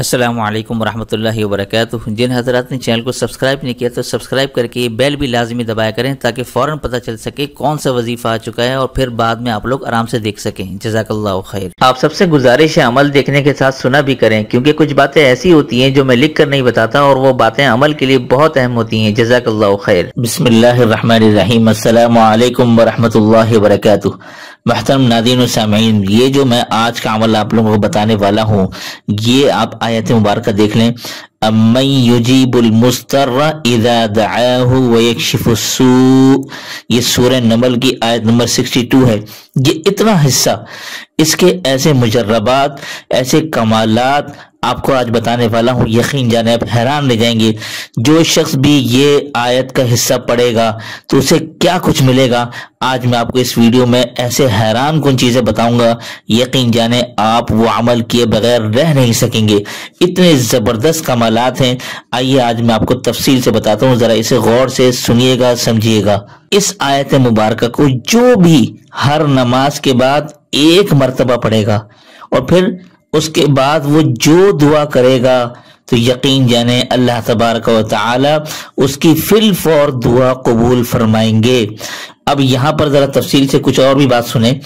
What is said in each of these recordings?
अस्सलामु अलैकुम वरहमतुल्लाहि वबरकातुहू। जिन हज़रात ने चैनल को सब्सक्राइब नहीं किया तो सब्सक्राइब करके बेल भी लाजमी दबाया करें ताकि फ़ौरन पता चल सके कौन सा वजीफ़ा आ चुका है और फिर बाद में आप लोग आराम से देख सकें। जज़ाकल्लाहु खैर। आप सबसे गुजारिश है अमल देखने के साथ सुना भी करें, क्योंकि कुछ बातें ऐसी होती हैं जो मैं लिख कर नहीं बताता और वो बातें अमल के लिए बहुत अहम होती हैं। जज़ाकल्लाहु खैर। बिस्मिल्लाहिर्रहमानिर्रहीम। अस्सलामु अलैकुम वरहमतुल्लाहि वबरकातुहू। महतरम नाज़रीन व सामीन, ये जो मैं आज का अमल आप लोगों को बताने वाला हूँ, ये आप आयत मुबारक देख लें। अम्मन युजीबुल मुस्तर्रा इज़ा दआहु व यक्शिफुस्सू, ये सूरह नमल की आयत नंबर 62 है। ये इतना हिस्सा, इसके ऐसे मुजर्रबात, ऐसे कमालात आपको आज बताने वाला हूँ, यकीन जाने आप हैरान रह जाएंगे। जो शख्स भी ये आयत का हिस्सा पढ़ेगा तो उसे क्या कुछ मिलेगा, आज मैं आपको इस वीडियो में ऐसे हैरान कुन चीजें बताऊंगा, यकीन जाने आप वो अमल किए बगैर रह नहीं सकेंगे। इतने जबरदस्त कमालात हैं। आइए आज मैं आपको तफसील से बताता हूँ, जरा इसे गौर से सुनिएगा, समझिएगा। इस आयत मुबारक को जो भी हर नमाज के बाद एक मर्तबा पढ़ेगा और फिर उसके बाद वो जो दुआ करेगा तो यकीन जाने अल्लाह तबारक व तआला उसकी फिल फौर दुआ कबूल फरमाएंगे। अब यहाँ पर जरा तफसील से कुछ और भी बात सुने।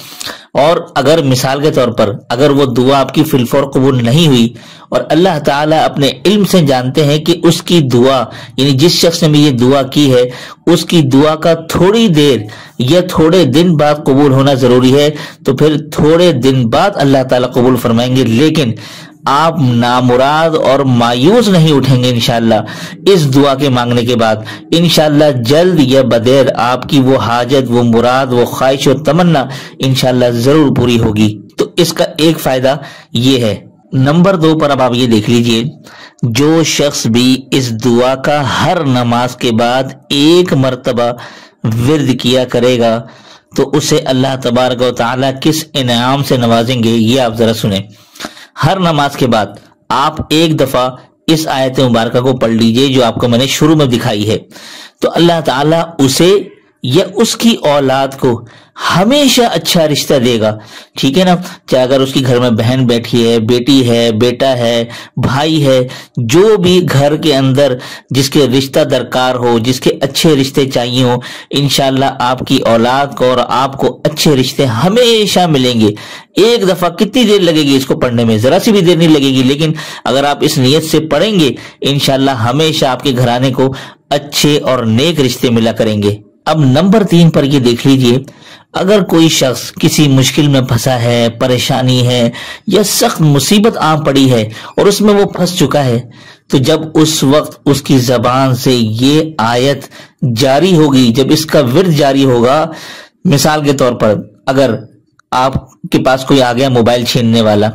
और अगर मिसाल के तौर पर अगर वो दुआ आपकी फिल फौर कबूल नहीं हुई और अल्लाह ताला अपने इल्म से जानते हैं कि उसकी दुआ, यानी जिस शख्स ने भी ये दुआ की है, उसकी दुआ का थोड़ी देर या थोड़े दिन बाद कबूल होना जरूरी है, तो फिर थोड़े दिन बाद अल्लाह ताला कबूल फरमाएंगे। लेकिन आप नामुराद और मायूस नहीं उठेंगे इंशाअल्लाह इस दुआ के मांगने के बाद। इंशाअल्लाह जल्द या बदेर आपकी वो हाजत, वो मुराद, वो ख्वाहिश और तमन्ना इंशाअल्लाह जरूर पूरी होगी। तो इसका एक फायदा ये है। नंबर 2 पर अब आप ये देख लीजिए, जो शख्स भी इस दुआ का हर नमाज के बाद एक मर्तबा विर्द किया करेगा तो उसे अल्लाह तबारक व तआला किस इनाम से नवाजेंगे, ये आप जरा सुने। हर नमाज के बाद आप एक दफा इस आयत मुबारक को पढ़ लीजिए जो आपको मैंने शुरू में दिखाई है, तो अल्लाह ताला उसे या उसकी औलाद को हमेशा अच्छा रिश्ता देगा। ठीक है ना, चाहे अगर उसकी घर में बहन बैठी है, बेटी है, बेटा है, भाई है, जो भी घर के अंदर जिसके रिश्ता दरकार हो, जिसके अच्छे रिश्ते चाहिए हो, इंशाल्लाह आपकी औलाद को और आपको अच्छे रिश्ते हमेशा मिलेंगे। एक दफा कितनी देर लगेगी इसको पढ़ने में, जरा सी भी देर नहीं लगेगी, लेकिन अगर आप इस नियत से पढ़ेंगे इंशाल्लाह हमेशा आपके घराने को अच्छे और नेक रिश्ते मिला करेंगे। अब नंबर 3 पर ये देख लीजिए, अगर कोई शख्स किसी मुश्किल में फंसा है, परेशानी है या सख्त मुसीबत आ पड़ी है और उसमें वो फंस चुका है, तो जब उस वक्त उसकी जबान से ये आयत जारी होगी, जब इसका विर्द जारी होगा, मिसाल के तौर पर अगर आपके पास कोई आ गया मोबाइल छीनने वाला,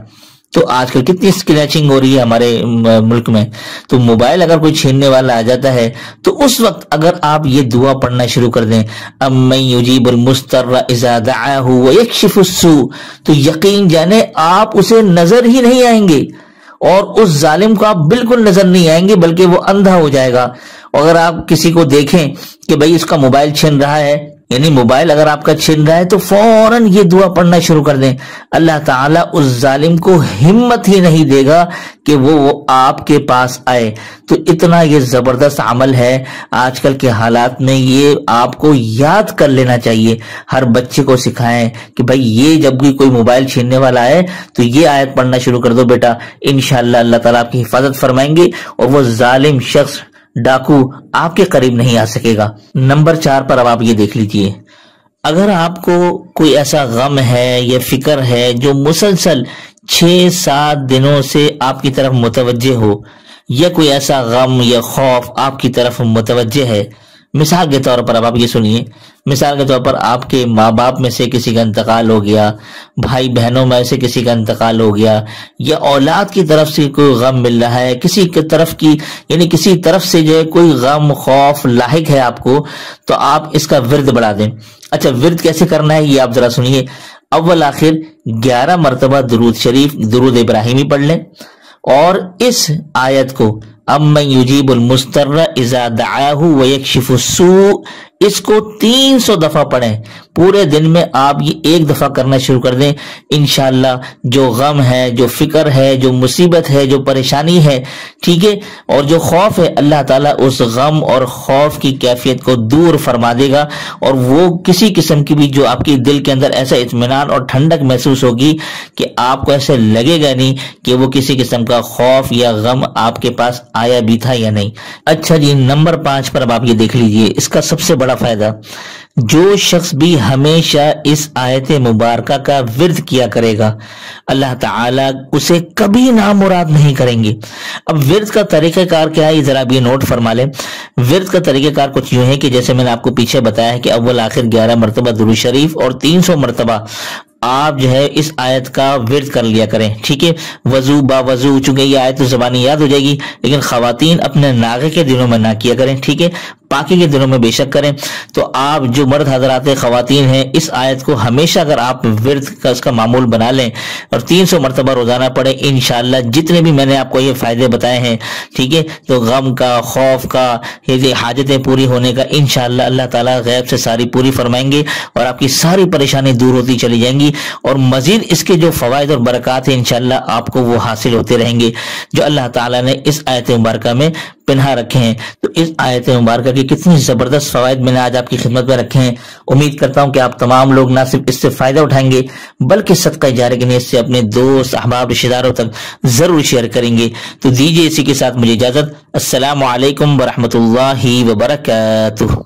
तो आजकल कितनी स्क्रैचिंग हो रही है हमारे मुल्क में, तो मोबाइल अगर कोई छीनने वाला आ जाता है तो उस वक्त अगर आप ये दुआ पढ़ना शुरू कर दें, अम्मन युजीबुल मुस्तर्रा इज़ा दआहु व यक्शिफुस्सू, तो यकीन जाने आप उसे नजर ही नहीं आएंगे और उस जालिम को आप बिल्कुल नजर नहीं आएंगे, बल्कि वो अंधा हो जाएगा। अगर आप किसी को देखें कि भाई इसका मोबाइल छीन रहा है, यानी मोबाइल अगर आपका छीन रहा है, तो फौरन ये दुआ पढ़ना शुरू कर दें। अल्लाह ताला उस जालिम को हिम्मत ही नहीं देगा कि वो आपके पास आए। तो इतना ये जबरदस्त अमल है, आजकल के हालात में ये आपको याद कर लेना चाहिए। हर बच्चे को सिखाएं कि भाई ये जब भी कोई मोबाइल छीनने वाला है तो ये आयत पढ़ना शुरू कर दो बेटा, इंशाअल्लाह अल्लाह ताला आपकी हिफाजत फरमाएंगे और वो जालिम शख्स, डाकू आपके करीब नहीं आ सकेगा। नंबर 4 पर अब आप ये देख लीजिए, अगर आपको कोई ऐसा गम है या फिक्र है जो मुसलसल 6-7 दिनों से आपकी तरफ मुतवज्जे हो, या कोई ऐसा गम या खौफ आपकी तरफ मुतवज्जे है, मिसाल के तौर पर अब आप ये सुनिए, मिसाल के तौर पर आपके माँ बाप में से किसी का इंतकाल हो गया, भाई बहनों में से किसी का इंतकाल हो गया, या औलाद की तरफ से कोई गम मिल रहा है, किसी की तरफ की यानी किसी तरफ से जो है कोई गम खौफ लाहिक है आपको, तो आप इसका विर्द बढ़ा दें। अच्छा, विर्द कैसे करना है ये आप जरा सुनिए। अव्वल आखिर 11 मरतबा दुरूद शरीफ, दुरूद इब्राहिमी पढ़ लें और इस आयत को अम्मन युजीबुल मुस्तर्रा इज़ा दआहु व यक्शिफुस्सू, اس کو 300 دفعہ پڑھیں. پورے دن میں آپ یہ ایک دفعہ کرنا شروع کر دیں. انشاءاللہ جو غم ہے، جو فکر ہے، جو مصیبت ہے، جو پریشانی ہے، ٹھیک ہے، اور جو خوف ہے، اللہ تعالیٰ اس غم اور خوف کی کیفیت کو دور فرما دے گا. اور وہ کسی قسم کی بھی جو آپ کی دل کے اندر ایسا اطمینان اور ٹھنڈک محسوس ہوگی کہ آپ کو ایسے لگے گا نہیں کہ وہ کسی قسم کا خوف یا غم آپ کے پاس آیا بھی تھا یا نہیں. اچھا جی، نمبر 5 پر اب آپ یہ دیکھ لیجئے اس کا سب سے بڑا فائدہ. جو شخص بھی ہمیشہ اس آیت مبارکہ کا ورد کیا کرے گا، اللہ تعالیٰ اسے کبھی نامراد نہیں کریں گے. اب ورد کا طریقہ کار کیا ہے، ذرا بھی نوٹ فرما لیں. ورد کا طریقہ کار کچھ یوں ہے کہ جیسے میں نے آپ کو پیچھے بتایا ہے کہ اول آخر 11 مرتبہ درود شریف اور 300 مرتبہ آپ جو ہے اس آیت کا ورد کر لیا کریں. ٹھیک ہے، وضو با وضو، چونکہ یہ آیت تو زبانی یاد ہو جائے گی، لیکن خواتین اپنے ناغے کے دنوں میں نہ کیا کریں. ٹھیک ہے، پاکی کے دنوں میں بے شک کریں. تو آپ جو مرد حضرات خواتین ہیں، اس آیت کو ہمیشہ اگر آپ ورد کا اس کا معمول بنا لیں اور 300 مرتبہ روزانہ پڑھیں، انشاءاللہ جتنے بھی میں نے آپ کو یہ فائدے بتائے ہیں، ٹھیک ہے، تو غم کا، خوف کا، یہ حاجتیں پوری ہونے کا، انشاءاللہ اللہ تعالیٰ غیب سے ساری پوری فرمائیں گے اور آپ کی ساری پریشانی دور ہوتی چلی جائیں گی. اور مزید اس کے جو فوائد اور برکات ہیں انشاءاللہ آپ کو وہ حاصل ہوتے رہیں گے جو اللہ تعالیٰ نے اس آیت مبارکہ میں پنہا رکھے ہیں. تو اس آیت مبارکہ کی کتنی زبردست فوائد میں نے آج آپ کی خدمت میں رکھے ہیں. امید کرتا ہوں کہ آپ تمام لوگ نہ صرف اس سے فائدہ اٹھائیں گے بلکہ صدقہ جاریہ کی نیت سے اپنے دوست، احباب، رشتہ داروں تک ضرور شیئر کریں گے. تو دیجیے اسی کے ساتھ مجھے اجازت. السلام علیکم ورحمۃ اللہ وبرکاتہ.